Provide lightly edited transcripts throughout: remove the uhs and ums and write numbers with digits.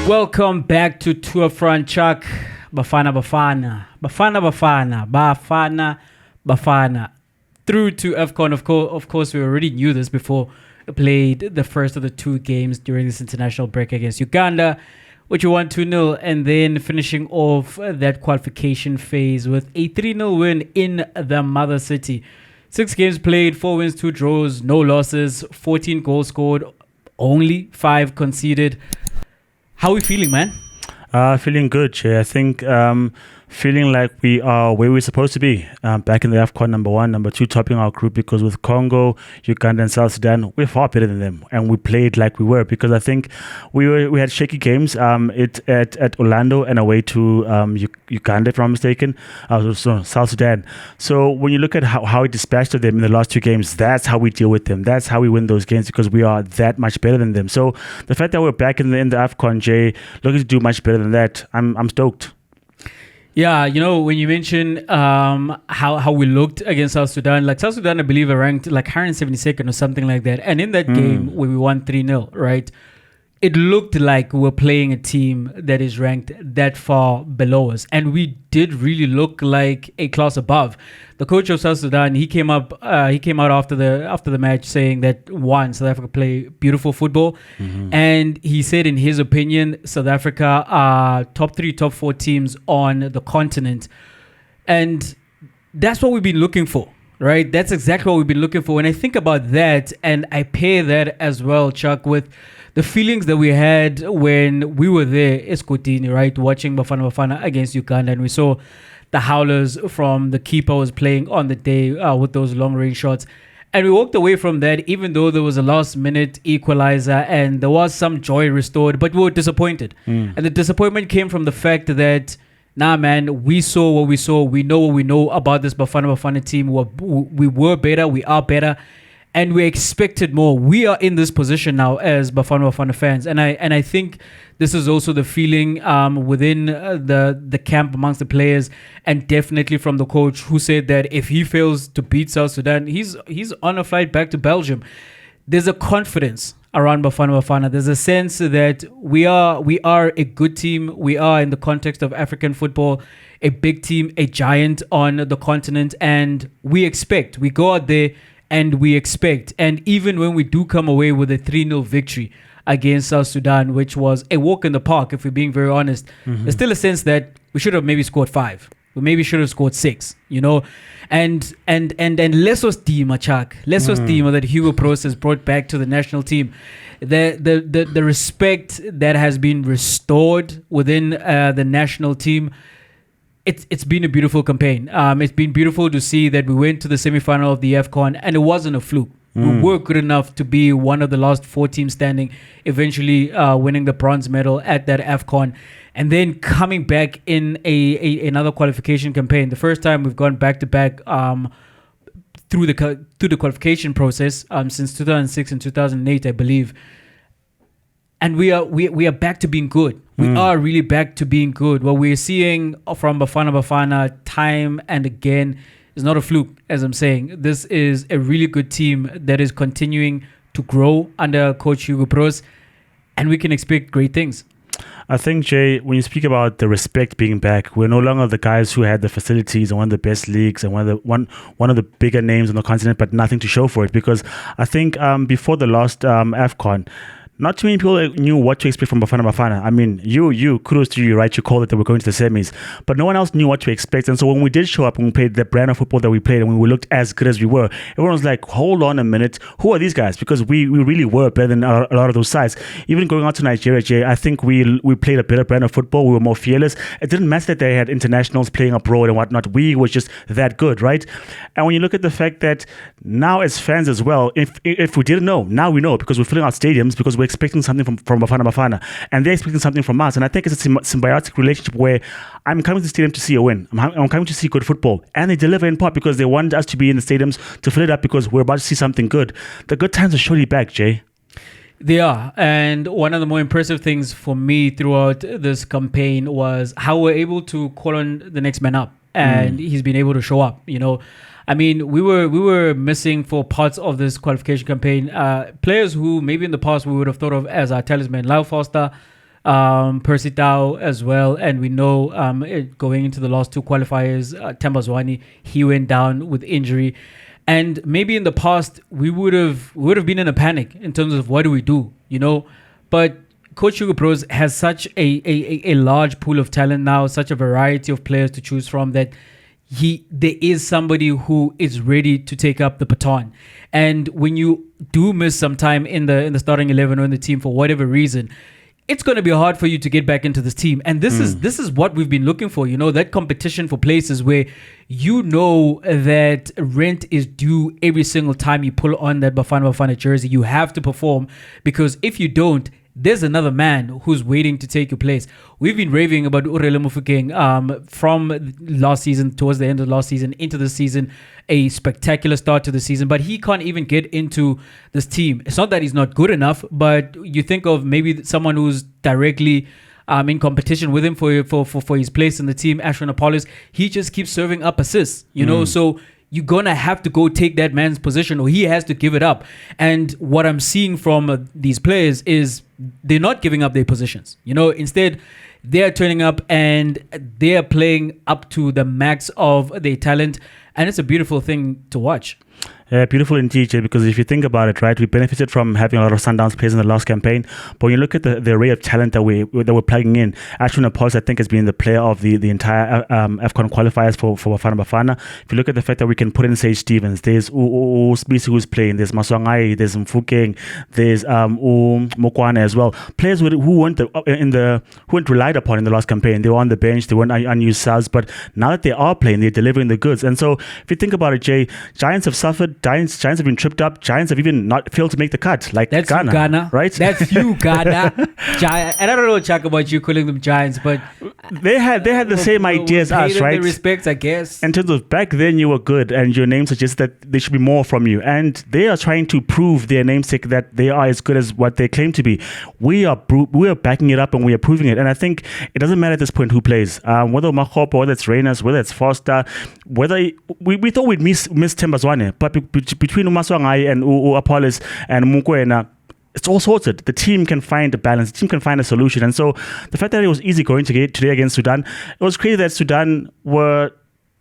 Welcome back to Tour Front Chuck. Bafana Bafana. Bafana Bafana. Bafana Bafana. Through to AFCON, of course, we already knew this before we played the first of the two games during this international break against Uganda, which we won 2-0, and then finishing off that qualification phase with a 3-0 win in the mother city. 6 games played, 4 wins, 2 draws, no losses, 14 goals scored, only 5 conceded. How are we feeling, man? Feeling good, Jay. I think feeling like we are where we're supposed to be. Back in the AFCON, number 1, number 2, topping our group, because with Congo, Uganda and South Sudan, we're far better than them. And we played like we were, because I think we had shaky games at Orlando and away to Uganda, if I'm not mistaken, South Sudan. So when you look at how we dispatched them in the last 2 games, that's how we deal with them. That's how we win those games, because we are that much better than them. So the fact that we're back in the AFCON, Jay, looking to do much better than that, I'm stoked. Yeah, you know, when you mention how we looked against South Sudan, like South Sudan, I believe, are ranked like 172nd or something like that. And in that game where we won 3-0, right, it looked like we were playing a team that is ranked that far below us. And we did really look like a class above. The coach of South Sudan, he came out after the match saying that, one, South Africa play beautiful football. And he said, in his opinion, South Africa are top 3, top 4 teams on the continent. And that's what we've been looking for, right? That's exactly what we've been looking for. When I think about that, and I pair that as well, Chuck, with the feelings that we had when we were there, Escotini, right, watching Bafana Bafana against Uganda, and we saw the howlers from the keeper was playing on the day with those long-range shots. And we walked away from that, even though there was a last-minute equalizer and there was some joy restored, but we were disappointed. And the disappointment came from the fact that, nah, man, we saw what we saw. We know what we know about this Bafana Bafana team. We were better. We are better. And we expected more. We are in this position now as Bafana Bafana fans. And I think this is also the feeling within the camp amongst the players, and definitely from the coach, who said that if he fails to beat South Sudan, he's on a flight back to Belgium. There's a confidence around Bafana Bafana. There's a sense that we are a good team. We are, in the context of African football, a big team, a giant on the continent. And we go out there and we expect. And even when we do come away with a 3-0 victory against South Sudan, which was a walk in the park, if we're being very honest, there's still a sense that we should have maybe scored 5. We maybe should have scored 6, you know. And leso stima, Chuck. Leso stima that Hugo Broos has brought back to the national team. The respect that has been restored within the national team. It's been a beautiful campaign. It's been beautiful to see that we went to the semi-final of the AFCON, and it wasn't a fluke. We were good enough to be one of the last 4 teams standing, eventually winning the bronze medal at that AFCON, and then coming back in another qualification campaign. The first time we've gone back-to-back through the qualification process since 2006 and 2008, I believe. And we are back to being good. We are really back to being good. What we're seeing from Bafana Bafana time and again is not a fluke, as I'm saying. This is a really good team that is continuing to grow under Coach Hugo Broos, and we can expect great things. I think, Jay, when you speak about the respect being back, we're no longer the guys who had the facilities and one of the best leagues and one of the bigger names on the continent, but nothing to show for it. Because I think before the last AFCON, not too many people knew what to expect from Bafana Bafana. I mean, kudos to you, right? You called it that we're going to the semis. But no one else knew what to expect. And so when we did show up and we played the brand of football that we played and when we looked as good as we were, everyone was like, hold on a minute. Who are these guys? Because we really were better than a lot of those sides. Even going out to Nigeria, Jay, I think we played a better brand of football. We were more fearless. It didn't matter that they had internationals playing abroad and whatnot. We were just that good, right? And when you look at the fact that now as fans as well, if we didn't know, now we know, because we're filling out stadiums, because we're expecting something from Bafana Bafana, and they're expecting something from us. And I think it's a symbiotic relationship where I'm coming to the stadium to see a win. I'm coming to see good football, and they deliver in part because they want us to be in the stadiums to fill it up, because we're about to see something good. The good times are surely back, Jay. They are. And one of the more impressive things for me throughout this campaign was how we're able to call on the next man up, and he's been able to show up, you know. I mean, we were missing for parts of this qualification campaign players who maybe in the past we would have thought of as our talisman. Lyle Foster Percy Tau as well, and we know going into the last two qualifiers, Tambazwani, he went down with injury, and maybe in the past we would have been in a panic in terms of what do we do, but Coach Hugo Broos has such a large pool of talent now, such a variety of players to choose from, that there is somebody who is ready to take up the baton. And when you do miss some time in the starting 11 or in the team for whatever reason, it's going to be hard for you to get back into this team. And this is what we've been looking for, that competition for places where that rent is due every single time you pull on that Bafana Bafana jersey. You have to perform, because if you don't, there's another man who's waiting to take your place. We've been raving about Urele Mufokeng from last season, towards the end of last season, into the season, a spectacular start to the season, but he can't even get into this team. It's not that he's not good enough, but you think of maybe someone who's directly in competition with him for his place in the team, Ashwin Apollos. He just keeps serving up assists, so you're going to have to go take that man's position, or he has to give it up. And what I'm seeing from these players is they're not giving up their positions. Instead, they're turning up and they're playing up to the max of their talent. And it's a beautiful thing to watch. Yeah, beautiful indeed, Jay, because if you think about it, right, we benefited from having a lot of Sundowns players in the last campaign. But when you look at the array of talent that we're plugging in, Ashwin Apollos, I think, has been the player of the entire AFCON qualifiers for Bafana Bafana. If you look at the fact that we can put in Sage Stevens, there's Spisi who's playing, there's Maswangai, there's Mfukeng, there's Mokwane as well. Players who weren't relied upon in the last campaign. They were on the bench, they weren't unused subs, but now that they are playing, they're delivering the goods. And so if you think about it, Jay, Giants have suffered. Giants have been tripped up. Giants have even not failed to make the cut. Like that's Ghana, right? That's you, Ghana. And I don't know, Chuck, about you calling them Giants, but they had the same ideas as us, right? The respect, I guess. In terms of back then, you were good, and your name suggests that there should be more from you. And they are trying to prove their namesake that they are as good as what they claim to be. We are backing it up and we are proving it. And I think it doesn't matter at this point who plays, whether Makopo, whether it's Reyners, whether it's Foster, whether we thought we'd miss Tembazwane, but between Umaswangai and Apollos and Mukwena, it's all sorted. The team can find a balance. The team can find a solution. And so the fact that it was easy going today against Sudan, it was crazy that Sudan were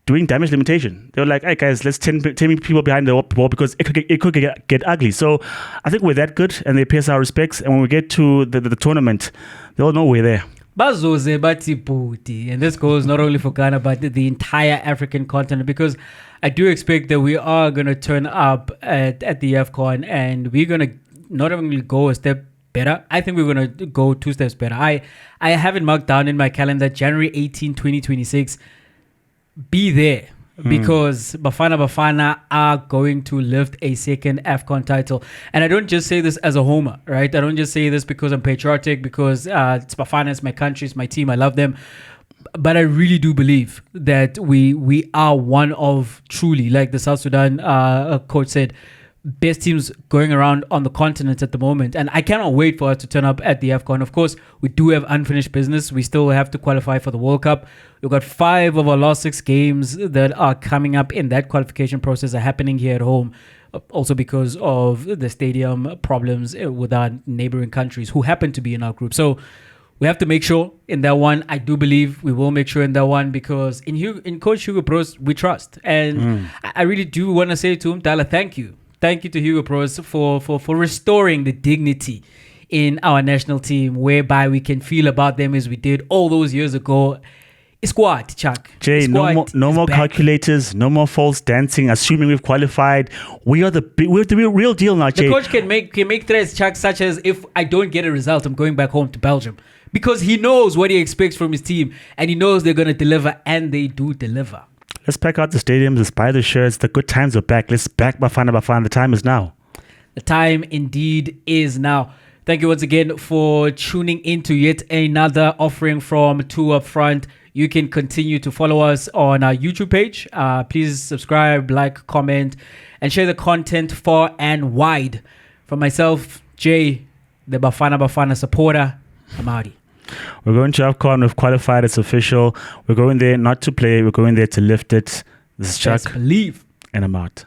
doing damage limitation. They were like, hey guys, let's 10 people behind the ball because it could get ugly. So I think we're that good and they pay us our respects. And when we get to the tournament, they'll know we're there. Bazoze Batiputi, and this goes not only for Ghana but the entire African continent, because I do expect that we are going to turn up at the AFCON and we're going to not only go a step better, I think we're going to go 2 steps better. I have it marked down in my calendar, January 18, 2026. Be there. Because Bafana Bafana are going to lift a second AFCON title. And I don't just say this as a homer, right? I don't just say this because I'm patriotic, because it's Bafana, it's my country, it's my team, I love them. But I really do believe that we are one of, truly, like the South Sudan coach said, best teams going around on the continent at the moment. And I cannot wait for us to turn up at the AFCON. Of course, we do have unfinished business. We still have to qualify for the World Cup. We've got 5 of our last 6 games that are coming up in that qualification process are happening here at home. Also because of the stadium problems with our neighboring countries who happen to be in our group. So we have to make sure in that one. I do believe we will make sure in that one, because in Coach Hugo Broos, we trust. And I really do want to say to him, Dala, thank you. Thank you to Hugo Broos for restoring the dignity in our national team, whereby we can feel about them as we did all those years ago. Squad, Chuck. Jay, no more calculators, no more false dancing, assuming we've qualified. We're the real deal now, Jay. The coach can make threats, Chuck, such as, if I don't get a result, I'm going back home to Belgium. Because he knows what he expects from his team, and he knows they're going to deliver, and they do deliver. Let's pack out the stadiums, let's buy the shirts. The good times are back. Let's back Bafana Bafana. The time is now. The time indeed is now. Thank you once again for tuning into yet another offering from Two Up Front. You can continue to follow us on our YouTube page. Please subscribe, like, comment, and share the content far and wide. From myself, Jay, the Bafana Bafana supporter, I'm outie. We're going to AFCON. We've qualified. It's official. We're going there not to play. We're going there to lift it. This is Chuck. Best believe. And I'm out.